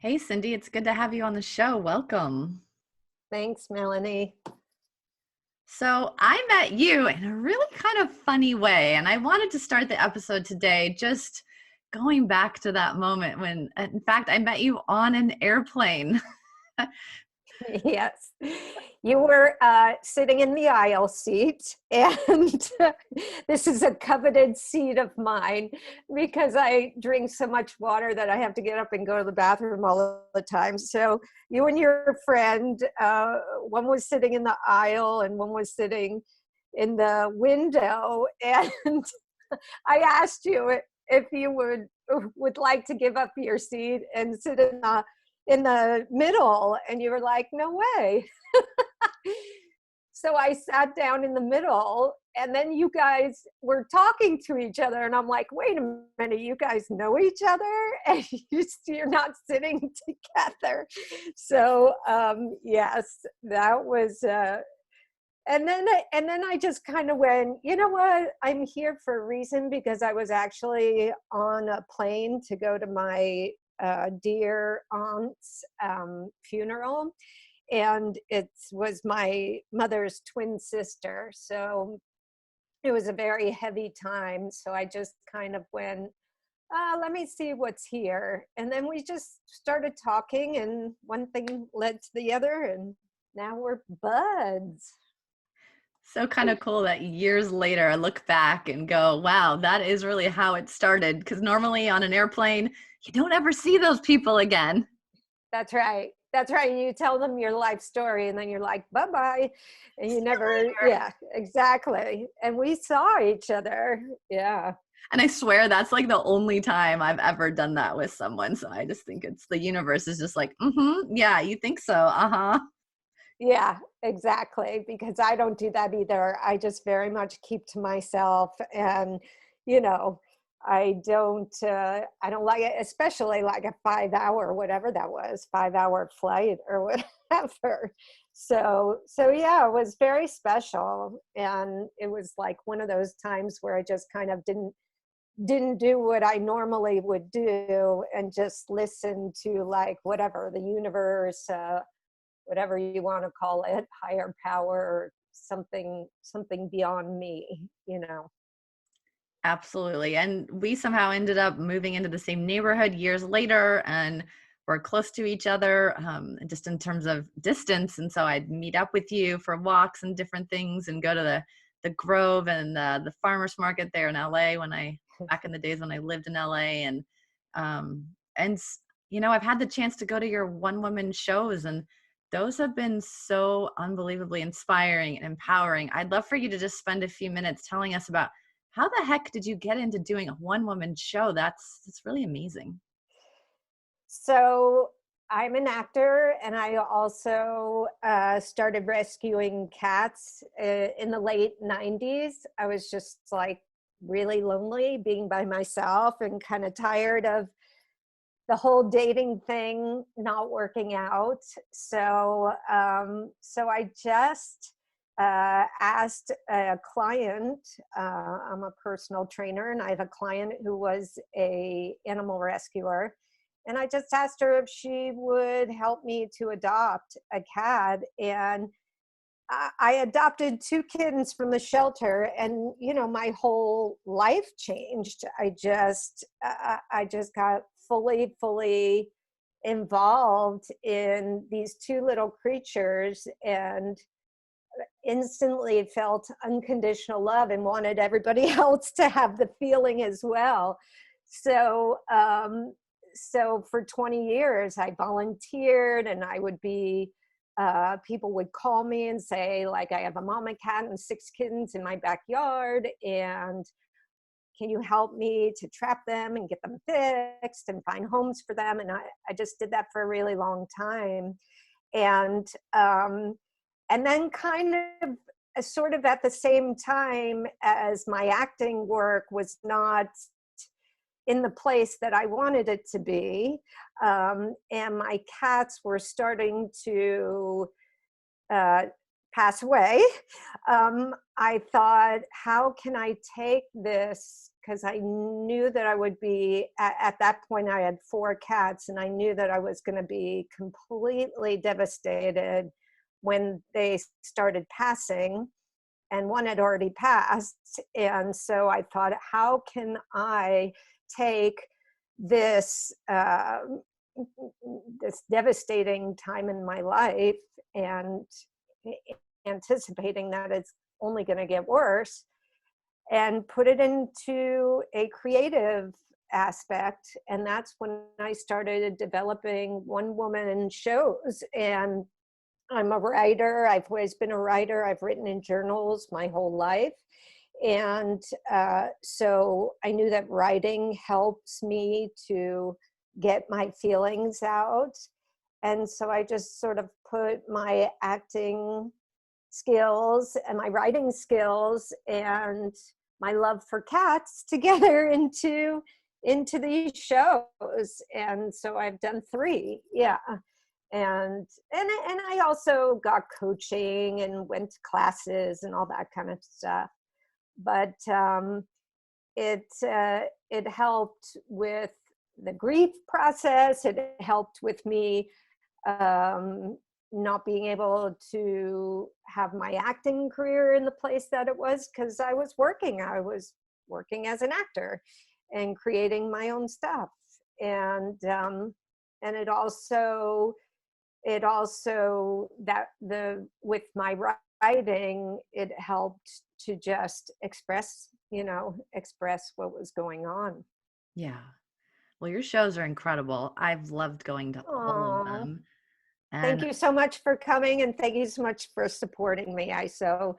Hey, Cindy, it's good to have you on the show. Welcome. Thanks, Melanie. So, I met you in a really kind of funny way, and I wanted to start the episode today just going back to that moment when, in fact, I met you on an airplane. Yes, you were sitting in the aisle seat, and this is a coveted seat of mine because I drink so much water that I have to get up and go to the bathroom all the time. So you and your friend, one was sitting in the aisle and one was sitting in the window, and I asked you if you would like to give up your seat and sit in the middle, and you were like, no way. So I sat down in the middle, and then you guys were talking to each other, and I'm like, wait a minute, you guys know each other and you're not sitting together. So yes, that was and then I just kind of went, you know what? I'm here for a reason, because I was actually on a plane to go to my dear aunt's funeral, and it was my mother's twin sister. So it was a very heavy time. So I just kind of went, let me see what's here. And then we just started talking, and one thing led to the other, and now we're buds. So kind of cool that years later I look back and go, wow, that is really how it started. Because normally on an airplane, you don't ever see those people again. That's right. That's right. You tell them your life story, and then you're like, bye bye. And you never, yeah, exactly. And we saw each other. Yeah. And I swear that's like the only time I've ever done that with someone. So I just think it's the universe is just like, yeah, you think so. Uh-huh. Yeah, exactly. Because I don't do that either. I just very much keep to myself. And, you know, I don't like it, especially like a 5 hour, whatever that was, 5 hour flight or whatever. So yeah, it was very special. And it was like one of those times where I just kind of didn't do what I normally would do, and just listen to like whatever the universe, whatever you want to call it, higher power, or something beyond me. Absolutely. And we somehow ended up moving into the same neighborhood years later, and we're close to each other, just in terms of distance. And so I'd meet up with you for walks and different things and go to the Grove and the farmers market there in LA back in the days when I lived in LA. Um, and, I've had the chance to go to your one woman shows, and those have been so unbelievably inspiring and empowering. I'd love for you to just spend a few minutes telling us about how the heck did you get into doing a one woman show? That's really amazing. So I'm an actor, and I also started rescuing cats in the late 90s. I was just like really lonely being by myself, and kind of tired of the whole dating thing not working out. So I just asked a client. I'm a personal trainer, and I have a client who was a animal rescuer, and I just asked her if she would help me to adopt a cat. And I adopted two kittens from the shelter, and my whole life changed. I just got fully involved in these two little creatures, and instantly felt unconditional love, and wanted everybody else to have the feeling as well. So for 20 years I volunteered, and I would be people would call me and say, like, I have a mama cat and six kittens in my backyard, and can you help me to trap them and get them fixed and find homes for them? And I just did that for a really long time. And and then kind of sort of at the same time as my acting work was not in the place that I wanted it to be, and my cats were starting to pass away, I thought, how can I take this? Because I knew that I would be, at that point, I had 4 cats, and I knew that I was going to be completely devastated when they started passing, and one had already passed. And so I thought, how can I take this, this devastating time in my life, and anticipating that it's only going to get worse, and put it into a creative aspect. And that's when I started developing one woman shows. And I'm a writer. I've always been a writer. I've written in journals my whole life. And so I knew that writing helps me to get my feelings out. And so I just sort of put my acting skills and my writing skills and my love for cats together into these shows. And so I've done 3. Yeah. And I also got coaching and went to classes and all that kind of stuff. But it helped with the grief process. It helped with me not being able to have my acting career in the place that it was, because I was working as an actor and creating my own stuff. And it also that with my writing, it helped to just express what was going on. Yeah. Well, your shows are incredible. I've loved going to all of Oh, them. thank And you so much for coming, and thank you so much for supporting me. I so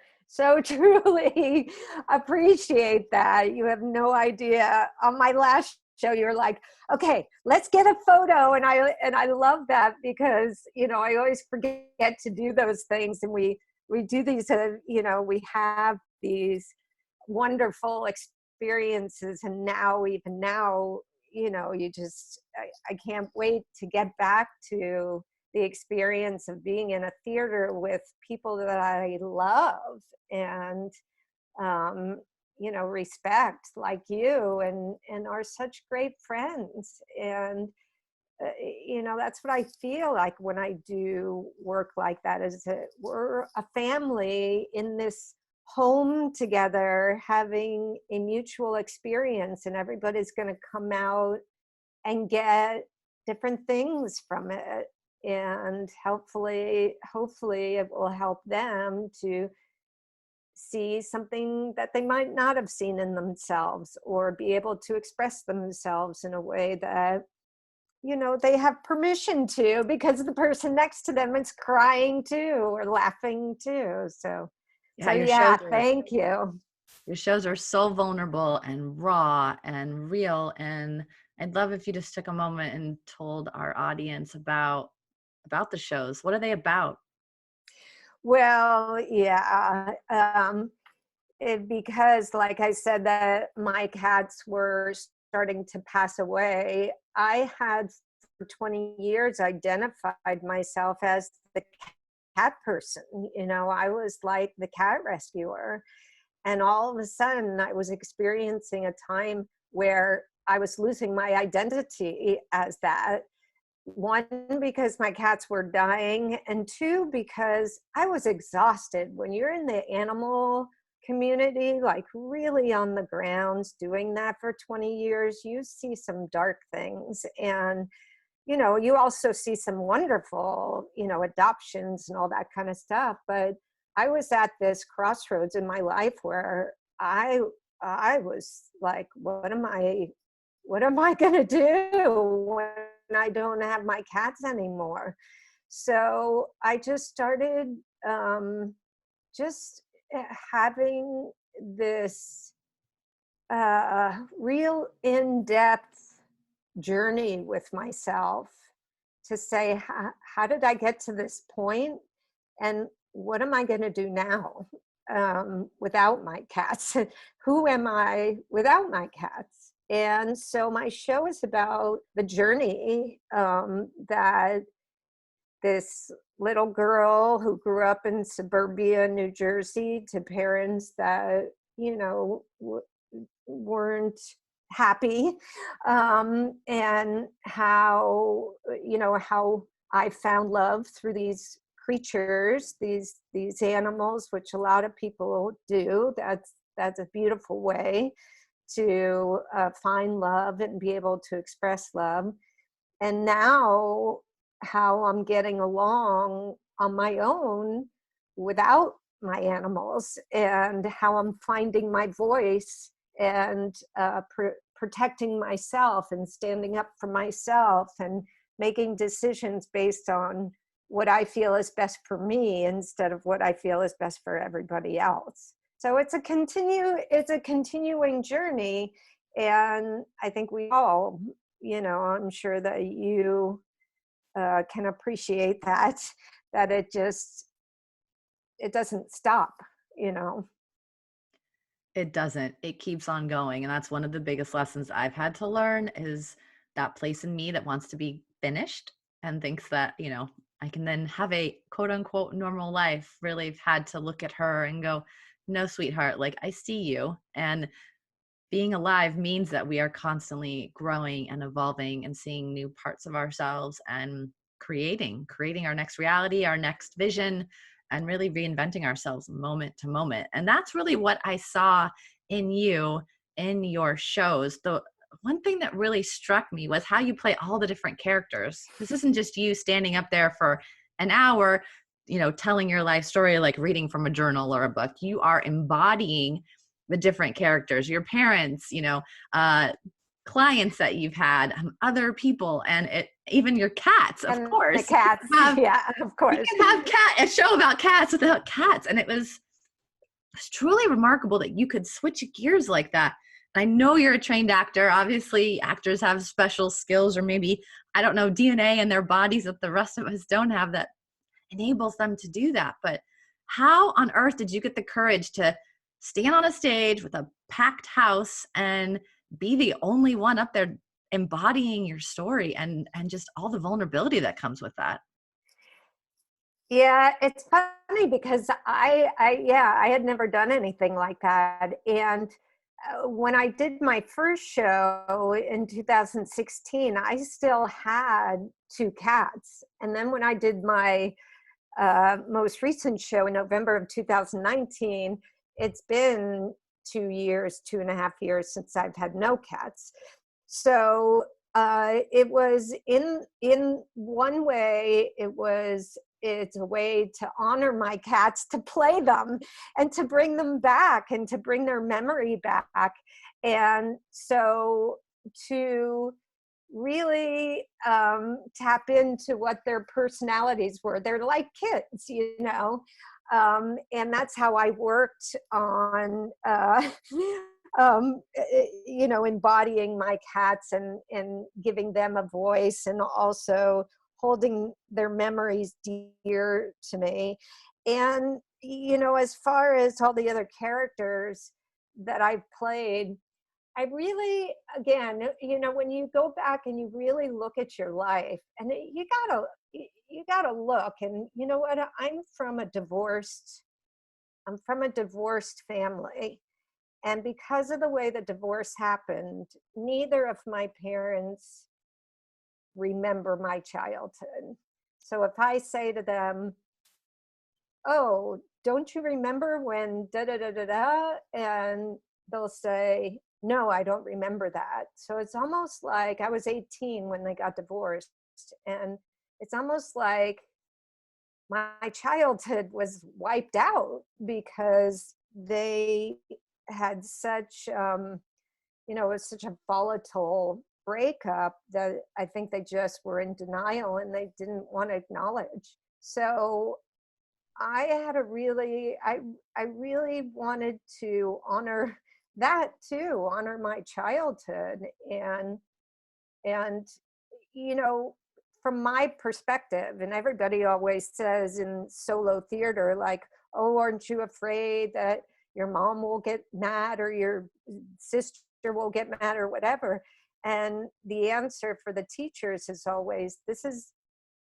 truly appreciate that. You have no idea. On my last show, you're like, okay, let's get a photo. And I love that, because, I always forget to do those things. And we do these, we have these wonderful experiences. And even now, I can't wait to get back to the experience of being in a theater with people that I love and, respect, like you, and are such great friends. And, that's what I feel like when I do work like that, is that we're a family in this home together, having a mutual experience, and everybody's going to come out and get different things from it. And hopefully it will help them to see something that they might not have seen in themselves, or be able to express themselves in a way that, they have permission to, because the person next to them is crying too, or laughing too. yeah, Yeah, thank you. your shows are so vulnerable and raw and real. And I'd love if you just took a moment and told our audience about the shows. What are they about? Well, yeah. Because, like I said, that my cats were starting to pass away, I had for 20 years identified myself as the cat person. I was like the cat rescuer. And all of a sudden, I was experiencing a time where I was losing my identity as that. 1, because my cats were dying, and 2, because I was exhausted. When you're in the animal community, like really on the grounds, doing that for 20 years, you see some dark things. And, you also see some wonderful, adoptions and all that kind of stuff. But I was at this crossroads in my life where I was like, what am I going to do when I don't have my cats anymore? So I just started just having this real in-depth journey with myself, to say, how did I get to this point, and what am I going to do now without my cats? Who am I without my cats? And so my show is about the journey that this little girl who grew up in suburbia New Jersey to parents that, you know, weren't happy, and how, you know, how I found love through these creatures, these animals, which a lot of people do. That's a beautiful way to find love and be able to express love. And now how I'm getting along on my own without my animals, and how I'm finding my voice, and protecting myself and standing up for myself and making decisions based on what I feel is best for me instead of what I feel is best for everybody else. So it's a continuing journey. And I think we all, you know, I'm sure that you can appreciate that, that it doesn't stop, you know. It doesn't. It keeps on going. And that's one of the biggest lessons I've had to learn is that place in me that wants to be finished and thinks that, you know, I can then have a quote unquote normal life. Really have had to look at her and go, no, sweetheart, like I see you. And being alive means that we are constantly growing and evolving and seeing new parts of ourselves and creating our next reality, our next vision, and really reinventing ourselves moment to moment. And that's really what I saw in you in your shows. The one thing that really struck me was how you play all the different characters. This isn't just you standing up there for an hour, you know, telling your life story like reading from a journal or a book. You are embodying the different characters, your parents, you know, clients that you've had, other people, and even your cats, of And the course. cats, yeah, of You course. can have a show about cats without cats. And it's truly remarkable that you could switch gears like that. I know you're a trained actor. Obviously, actors have special skills or maybe, I don't know, DNA in their bodies that the rest of us don't have that enables them to do that. But how on earth did you get the courage to stand on a stage with a packed house and be the only one up there embodying your story and just all the vulnerability that comes with that? Yeah, it's funny because I had never done anything like that. And when I did my first show in 2016, I still had two cats. And then when I did my most recent show in November of 2019, it's been 2 years, 2.5 years since I've had no cats. So it was in one way, it's a way to honor my cats, to play them and to bring them back and to bring their memory back. And so to really tap into what their personalities were. They're like kids, you know, and that's how I worked on, you know, embodying my cats and giving them a voice, and also holding their memories dear to me. And, you know, as far as all the other characters that I've played, I really, again, you know, when you go back and you really look at your life, and you gotta look, and you know what? I'm from a divorced family, and because of the way the divorce happened, neither of my parents remember my childhood. So if I say to them, "Oh, don't you remember when da da da da da?" and they'll say, "No, I don't remember that." So it's almost like I was 18 when they got divorced, and it's almost like my childhood was wiped out because they had such, you know, it was such a volatile breakup that I think they just were in denial and they didn't want to acknowledge. So I had a really, I really wanted to honor that too, honor my childhood, and you know, from my perspective, and everybody always says in solo theater, like, "Oh, aren't you afraid that your mom will get mad or your sister will get mad or whatever?" And the answer for the teachers is always,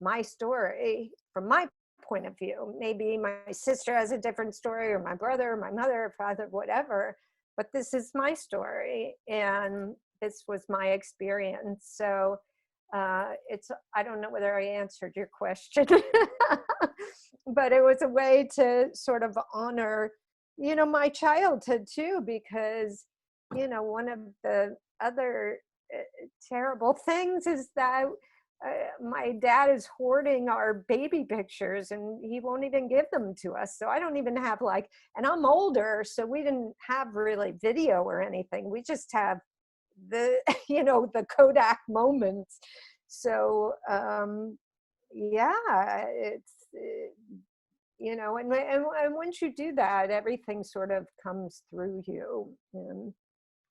my story from my point of view. Maybe my sister has a different story, or my brother, or my mother, or father, whatever, but this is my story and this was my experience. So I don't know whether I answered your question, but it was a way to sort of honor, my childhood too, because, one of the other terrible things is that my dad is hoarding our baby pictures and he won't even give them to us. So I don't even have and I'm older, so we didn't have really video or anything. We just have the, the Kodak moments. So, yeah, and once you do that, everything sort of comes through you. And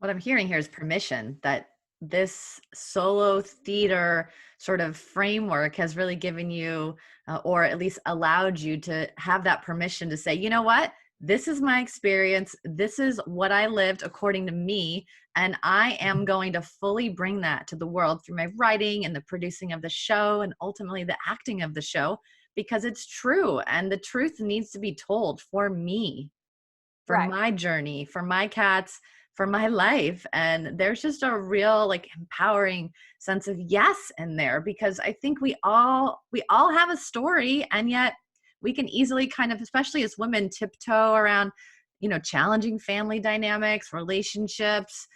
What I'm hearing here is permission, that this solo theater sort of framework has really given you, or at least allowed you to have that permission to say, you know what? This is my experience. This is what I lived according to me. And I am going to fully bring that to the world through my writing and the producing of the show and ultimately the acting of the show, because it's true. And the truth needs to be told for me, for right. my journey, for my cats, for my life. And there's just a real empowering sense of yes in there, because I think we all have a story, and yet we can easily kind of, especially as women, tiptoe around, challenging family dynamics, relationships,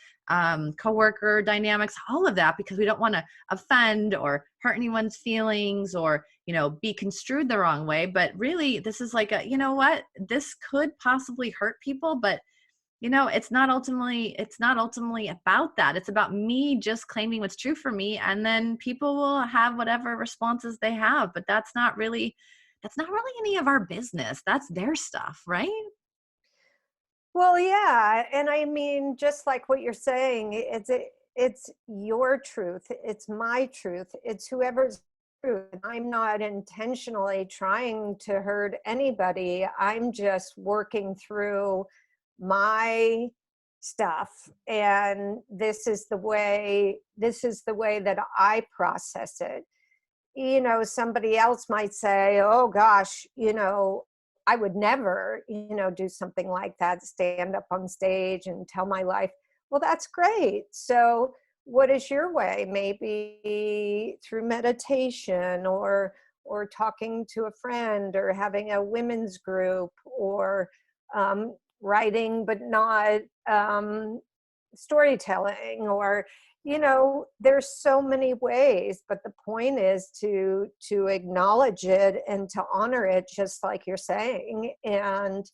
coworker dynamics, all of that, because we don't want to offend or hurt anyone's feelings or, be construed the wrong way. But really, this is you know what, this could possibly hurt people, but it's not ultimately about that. It's about me just claiming what's true for me, and then people will have whatever responses they have, but that's not really any of our business. That's their stuff, right? Well, yeah, and I mean, just like what you're saying, it's your truth, it's my truth, it's whoever's truth. I'm not intentionally trying to hurt anybody. I'm just working through my stuff, and this is the way that I process it. Somebody else might say, oh gosh, I would never, do something like that, stand up on stage and tell my life. Well, that's great. So what is your way? Maybe through meditation, or talking to a friend, or having a women's group, or writing but not storytelling, or there's so many ways, but the point is to acknowledge it and to honor it, just like you're saying, and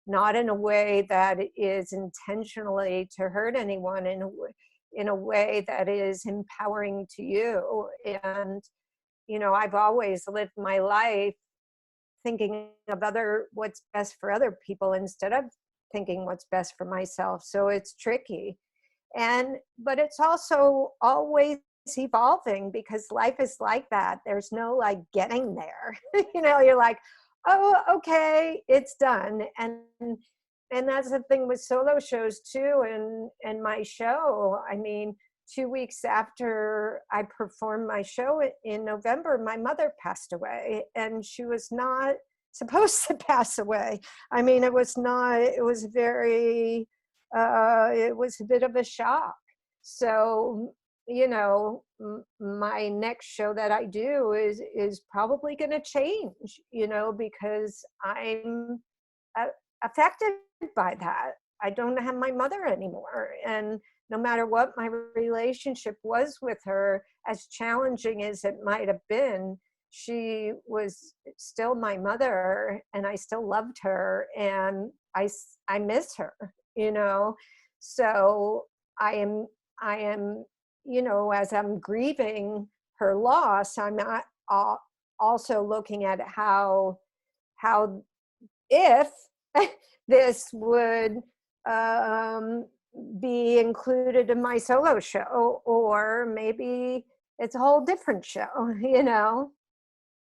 not in a way that is intentionally to hurt anyone, in a way that is empowering to you. And I've always lived my life thinking of what's best for other people instead of thinking what's best for myself. So it's tricky. But it's also always evolving, because life is like that. There's no getting there. You're like, oh, okay, it's done. And that's the thing with solo shows too. And my show, I mean, 2 weeks after I performed my show in November, my mother passed away, and she was not supposed to pass away. I mean, it was a bit of a shock. So, my next show that I do is probably going to change, because I'm affected by that. I don't have my mother anymore. And no matter what my relationship was with her, as challenging as it might have been, she was still my mother, and I still loved her, and I miss her, So I am, as I'm grieving her loss, I'm not also looking at how if this would be included in my solo show, or maybe it's a whole different show.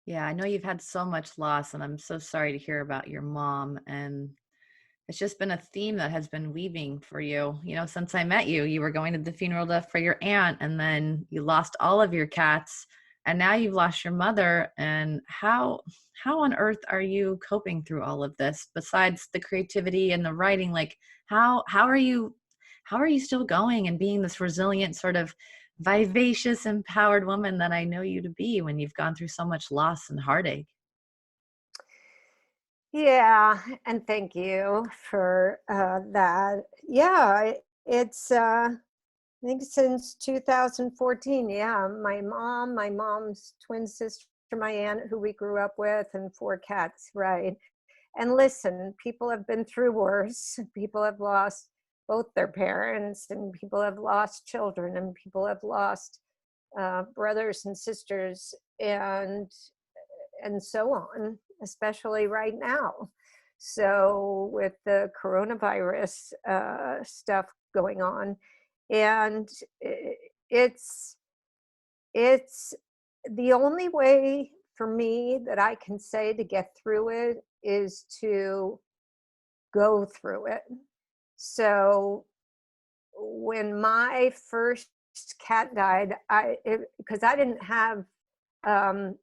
Yeah, I know you've had so much loss, and I'm so sorry to hear about your mom. And it's just been a theme that has been weaving for you. Since I met you, you were going to the funeral for your aunt, and then you lost all of your cats. and now you've lost your mother. And how on earth are you coping through all of this besides the creativity and the writing? Like how are you still going and being this resilient, sort of vivacious, empowered woman that I know you to be when you've gone through so much loss and heartache? Yeah, and thank you for that. Yeah, it's I think since 2014. Yeah, my mom, my mom's twin sister, my aunt, who we grew up with, and 4 cats. Right. And listen, people have been through worse. People have lost both their parents, and people have lost children, and people have lost brothers and sisters, and so on, especially right now. So with the coronavirus stuff going on, and it's it's the only way for me that I can say to get through it is to go through it. So when my first cat died, because I didn't have um,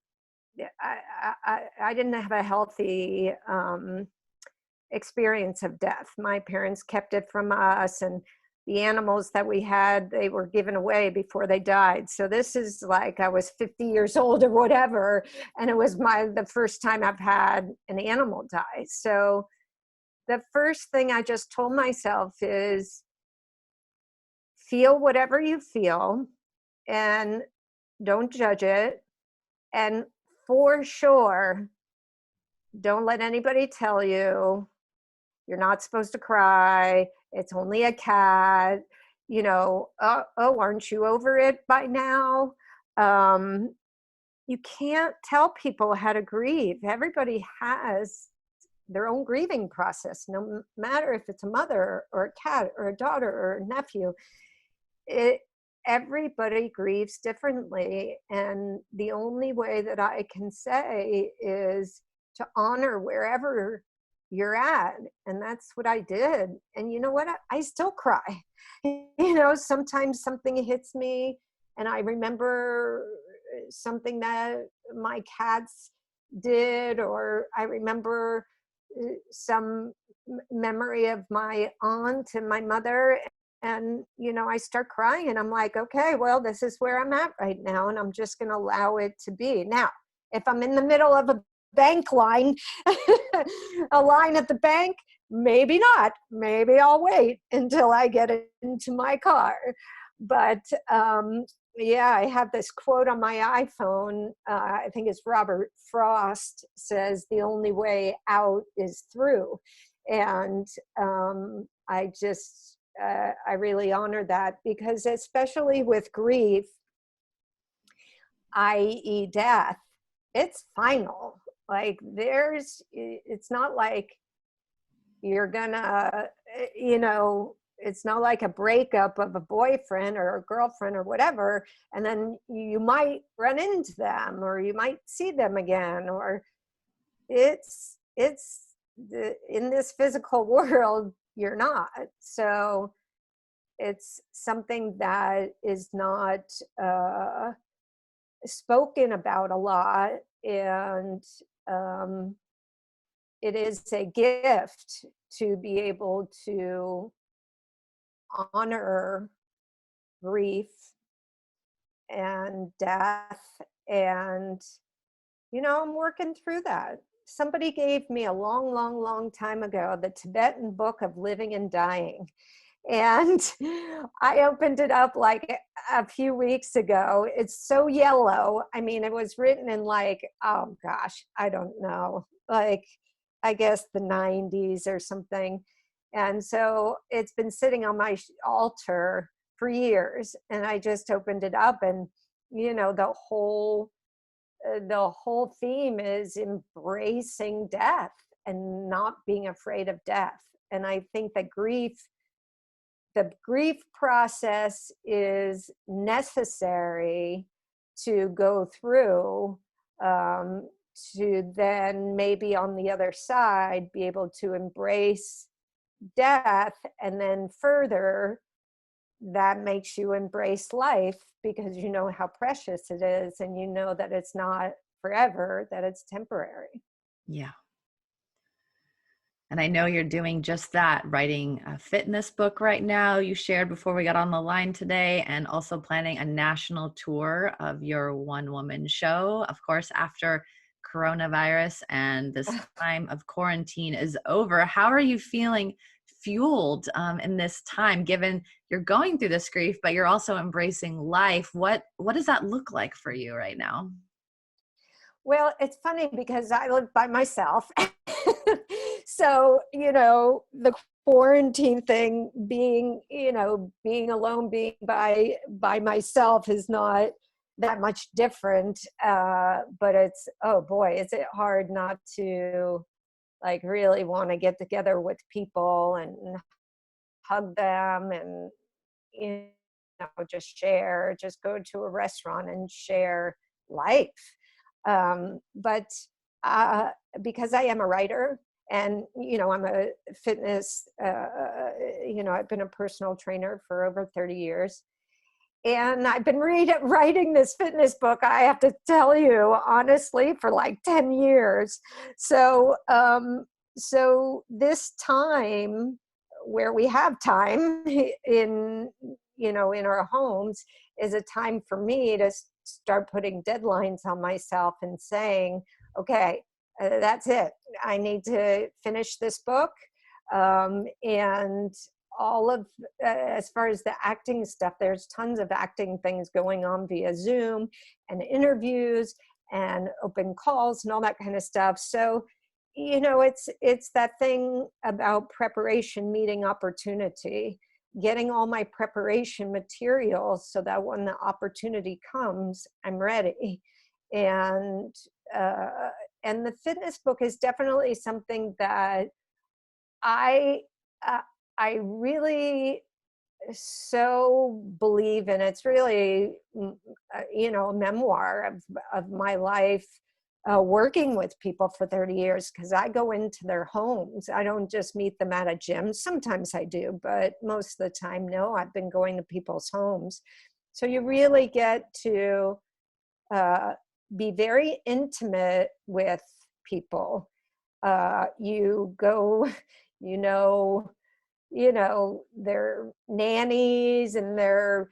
I didn't have a healthy experience of death. My parents kept it from us, and the animals that we had, they were given away before they died. So this is like I was 50 years old or whatever, and it was the first time I've had an animal die. So the first thing I just told myself is feel whatever you feel and don't judge it. And for sure, don't let anybody tell you you're not supposed to cry. It's only a cat. Oh, aren't you over it by now? Um, you can't tell people how to grieve. Everybody has their own grieving process, no matter if it's a mother or a cat or a daughter or a nephew. It, everybody grieves differently. And the only way that I can say is to honor wherever you're at. And that's what I did. And you know what? I still cry. Sometimes something hits me and I remember something that my cats did, or I remember some memory of my aunt and my mother, and I start crying and I'm like, okay, well, this is where I'm at right now, and I'm just going to allow it to be. Now if I'm in the middle of a bank line a line at the bank, maybe not, maybe I'll wait until I get into my car. But yeah, I have this quote on my iPhone. I think it's Robert Frost says, the only way out is through. And I really honor that, because especially with grief, i.e. death, it's final. Like it's not like you're gonna, it's not like a breakup of a boyfriend or a girlfriend or whatever, and then you might run into them or you might see them again, or in this physical world, you're not. So it's something that is not spoken about a lot, and it is a gift to be able to honor grief and death. And I'm working through that. Somebody gave me a long, long, long time ago the Tibetan book of living and dying, and I opened it up like a few weeks ago. It's so yellow. I mean, it was written in like, oh gosh, I don't know, like I guess the 90s or something. And so it's been sitting on my altar for years, and I just opened it up, and the whole theme is embracing death and not being afraid of death. And I think that the grief process is necessary to go through, to then maybe on the other side be able to embrace death, and then further that makes you embrace life because you know how precious it is, and you know that it's not forever, that it's temporary. Yeah. And I know you're doing just that, writing a fitness book right now, you shared before we got on the line today, and also planning a national tour of your one woman show. Of course, after coronavirus and this time of quarantine is over, how are you feeling fueled in this time, given you're going through this grief, but you're also embracing life? What does that look like for you right now? Well, it's funny because I live by myself. So, the quarantine thing, being alone, being by myself is not that much different. But it's, oh boy, is it hard not to like really want to get together with people and hug them and, just go to a restaurant and share life. But because I am a writer and, I'm a fitness, I've been a personal trainer for over 30 years. And I've been writing this fitness book, I have to tell you, honestly, for like 10 years. So this time where we have time in our homes is a time for me to start putting deadlines on myself and saying, okay, that's it. I need to finish this book. And all of, as far as the acting stuff, there's tons of acting things going on via Zoom and interviews and open calls and all that kind of stuff. So, it's that thing about preparation meeting opportunity, getting all my preparation materials so that when the opportunity comes, I'm ready. And and the fitness book is definitely something that I uh, I really so believe in. It's really a memoir of my life, working with people for 30 years, because I go into their homes. I don't just meet them at a gym. Sometimes I do, but most of the time, no. I've been going to people's homes. So you really get to uh, be very intimate with people. You go, you know, their nannies and their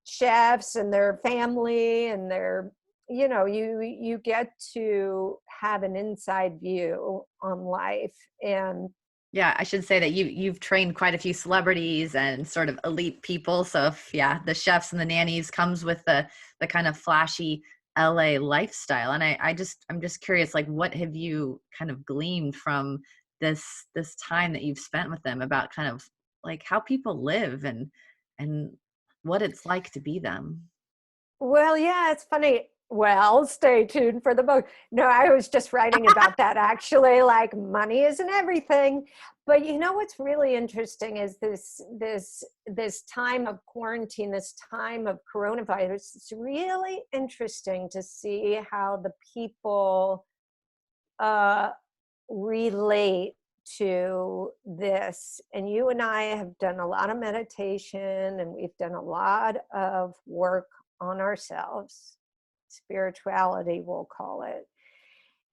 chefs and their family and their, you get to have an inside view on life. And Yeah, I should say that you've trained quite a few celebrities and sort of elite people. So if yeah, the chefs and the nannies comes with the kind of flashy LA lifestyle. And I'm just curious, like what have you kind of gleaned from this time that you've spent with them about kind of like how people live and what it's like to be them? well, yeah, it's funny. Well, stay tuned for the book. No, I was just writing about that actually, like money isn't everything. But what's really interesting is this time of quarantine, this time of coronavirus. It's really interesting to see how the people uh, relate to this. And you and I have done a lot of meditation and we've done a lot of work on ourselves, spirituality, we'll call it.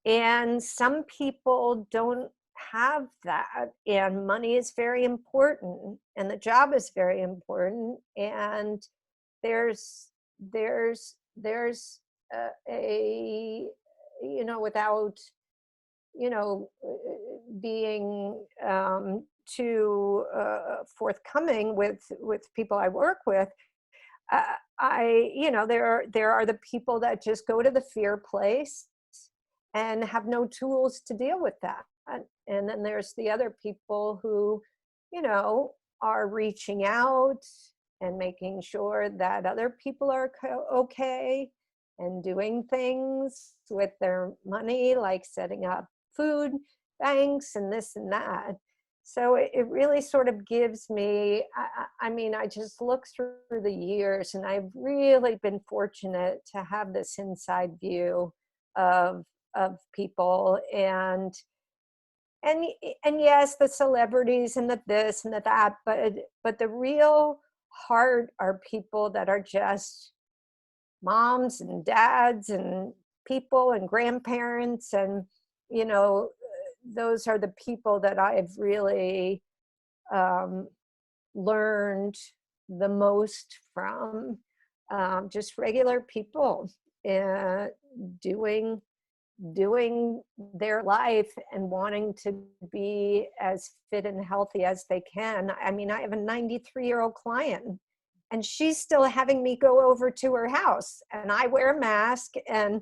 And some people don't have that. And money is very important, and the job is very important. And there's a without being too forthcoming with people I work with. There are the people that just go to the fear place and have no tools to deal with that. And then there's the other people who, are reaching out and making sure that other people are okay and doing things with their money, like setting up food banks and this and that. So it really sort of gives me, I mean, I just look through the years and I've really been fortunate to have this inside view of people. And and yes, the celebrities and the this and the that, but the real heart are people that are just moms and dads and people and grandparents, and those are the people that I've really um, learned the most from, just regular people, uh, doing doing their life and wanting to be as fit and healthy as they can. I mean, I have a 93-year-old client, and she's still having me go over to her house, and I wear a mask and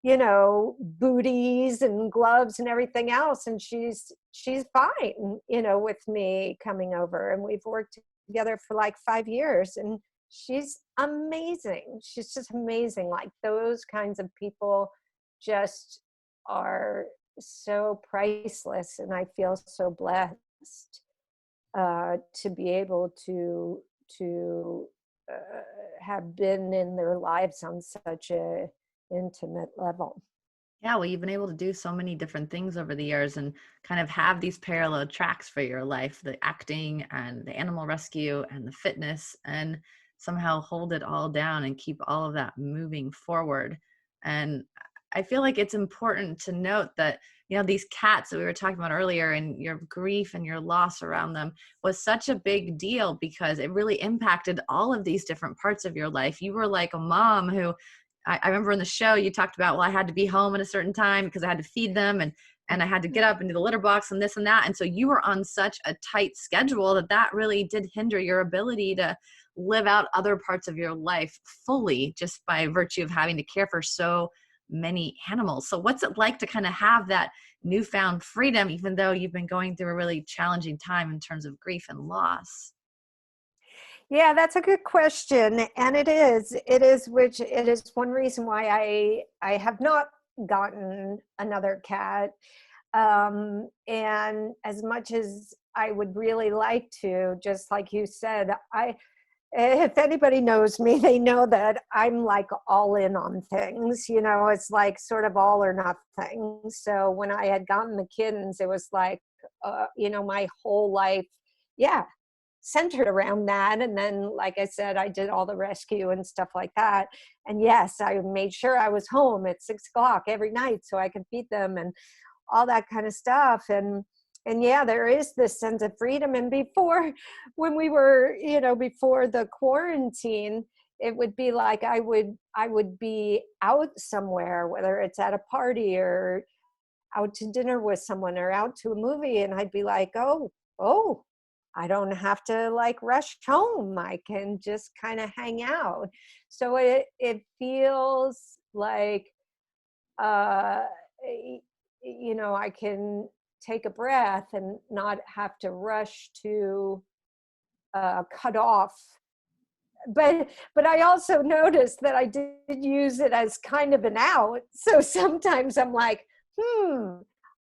booties and gloves and everything else, and she's fine, with me coming over, and we've worked together for like 5 years, and she's amazing. She's just amazing. Like, those kinds of people just are so priceless, and I feel so blessed to be able to have been in their lives on such a intimate level. Yeah, well, you've been able to do so many different things over the years and kind of have these parallel tracks for your life, the acting and the animal rescue and the fitness, and somehow hold it all down and keep all of that moving forward. And I feel like it's important to note that, these cats that we were talking about earlier and your grief and your loss around them was such a big deal because it really impacted all of these different parts of your life. You were like a mom who I remember in the show you talked about, well, I had to be home at a certain time because I had to feed them and I had to get up and do the litter box and this and that. And so you were on such a tight schedule that really did hinder your ability to live out other parts of your life fully just by virtue of having to care for so many animals. So what's it like to kind of have that newfound freedom, even though you've been going through a really challenging time in terms of grief and loss? Yeah, that's a good question. And which it is one reason why I have not gotten another cat. And as much as I would really like to, just like you said, if anybody knows me, they know that I'm like all in on things, it's like sort of all or nothing. So when I had gotten the kittens, it was like, my whole life, yeah, centered around that. And then, like I said, I did all the rescue and stuff like that. And yes, I made sure I was home at 6 o'clock every night so I could feed them and all that kind of stuff. And yeah, there is this sense of freedom. And before, when we were, before the quarantine, it would be like I would be out somewhere, whether it's at a party or out to dinner with someone or out to a movie, and I'd be like, oh, I don't have to like rush home. I can just kind of hang out. So it feels like uh I can take a breath and not have to rush to cut off. But I also noticed that I did use it as kind of an out. So sometimes I'm like,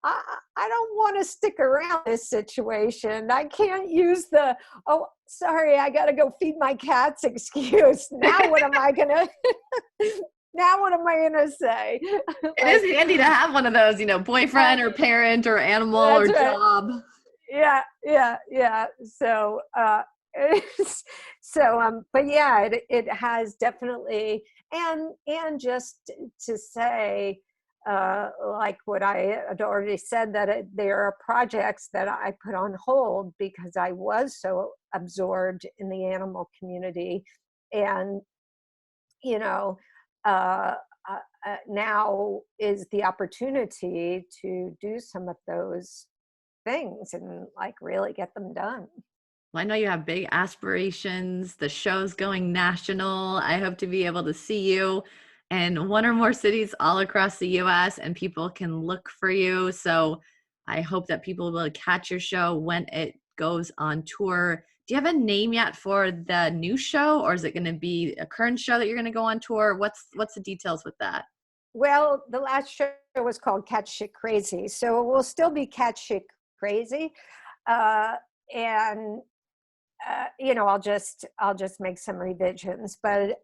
I, I don't want to stick around this situation. I can't use the, oh, sorry, I got to go feed my cats excuse. Now what am I going to, now what am I going to say? It is handy to have one of those, boyfriend or parent or animal or That's right. job. Yeah. So, but yeah, it has definitely, and just to say, like what I had already said, that there are projects that I put on hold because I was so absorbed in the animal community, and you know, uh, now is the opportunity to do some of those things and like really get them done. Well, I know you have big aspirations. The show's going national. I hope to be able to see you in one or more cities all across the US and people can look for you. So I hope that people will catch your show when it goes on tour. Do you have a name yet for the new show, or is it going to be a current show that you're going to go on tour? What's the details with that? Well, the last show was called Cat Shit Crazy, so it will still be Cat Shit Crazy, uh, and I'll just make some revisions, but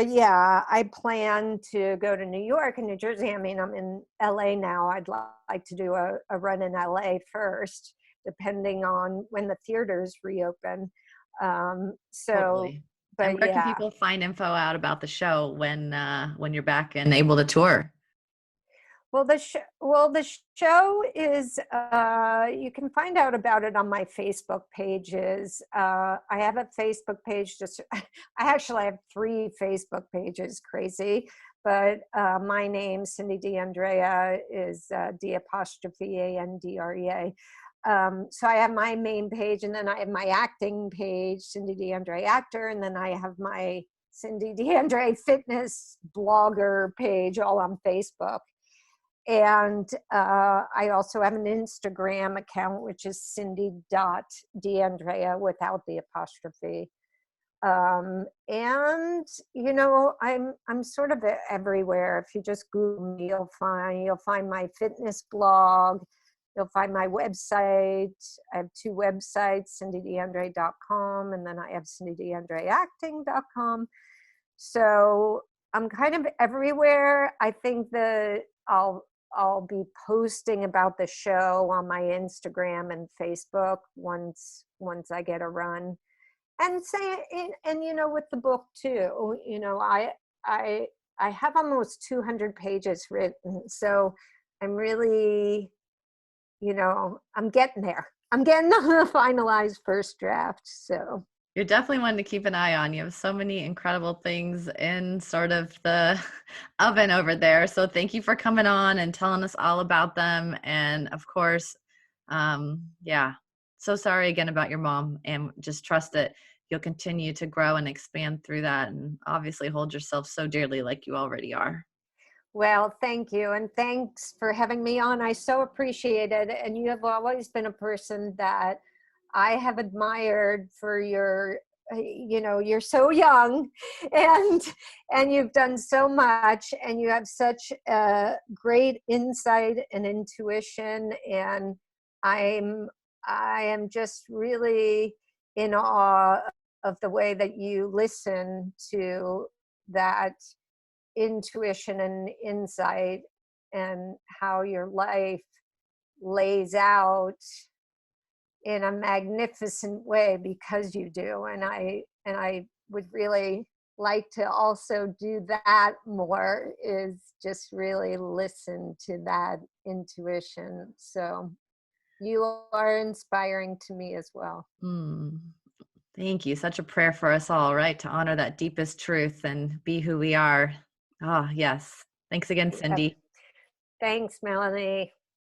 yeah, I plan to go to New York and New Jersey. I mean, I'm in LA now. I'd like to do a run in LA first, depending on when the theaters reopen. So, Totally. And but where can yeah. people find info out about the show when you're back and able to tour? Well, the show is, you can find out about it on my Facebook pages. I have a Facebook page, just, I actually have 3 Facebook pages, crazy. But my name, Cindy D'Andrea, is D'Andrea. So I have my main page, and then I have my acting page, Cindy D'Andrea Actor, and then I have my Cindy D'Andrea Fitness blogger page, all on Facebook. And I also have an Instagram account, which is cindy.d'andrea without the apostrophe. And I'm sort of everywhere. If you just Google me, you'll find my fitness blog, you'll find my website. I have 2 websites, cindydandrea.com, and then I have cindydandreaacting.com. So I'm kind of everywhere. I think that I'll be posting about the show on my Instagram and Facebook once I get a run. And with the book too, I I have almost 200 pages written. So I'm really, I'm getting there. I'm getting the finalized first draft. So You're definitely one to keep an eye on. You have so many incredible things in sort of the oven over there. So thank you for coming on and telling us all about them. And of course, yeah, so sorry again about your mom, and just trust that you'll continue to grow and expand through that, and obviously hold yourself so dearly like you already are. Well, thank you. And thanks for having me on. I so appreciate it. And you have always been a person that I have admired for you're so young and you've done so much, and you have such great insight and intuition. And I'm, I am just really in awe of the way that you listen to that intuition and insight, and how your life lays out in a magnificent way because you do. And I would really like to also do that more, is just really listen to that intuition. So you are inspiring to me as well. Mm, thank you. Such a prayer for us all, right? To honor that deepest truth and be who we are. Oh, yes. Thanks again, Yep. Cindy. Thanks, Melanie.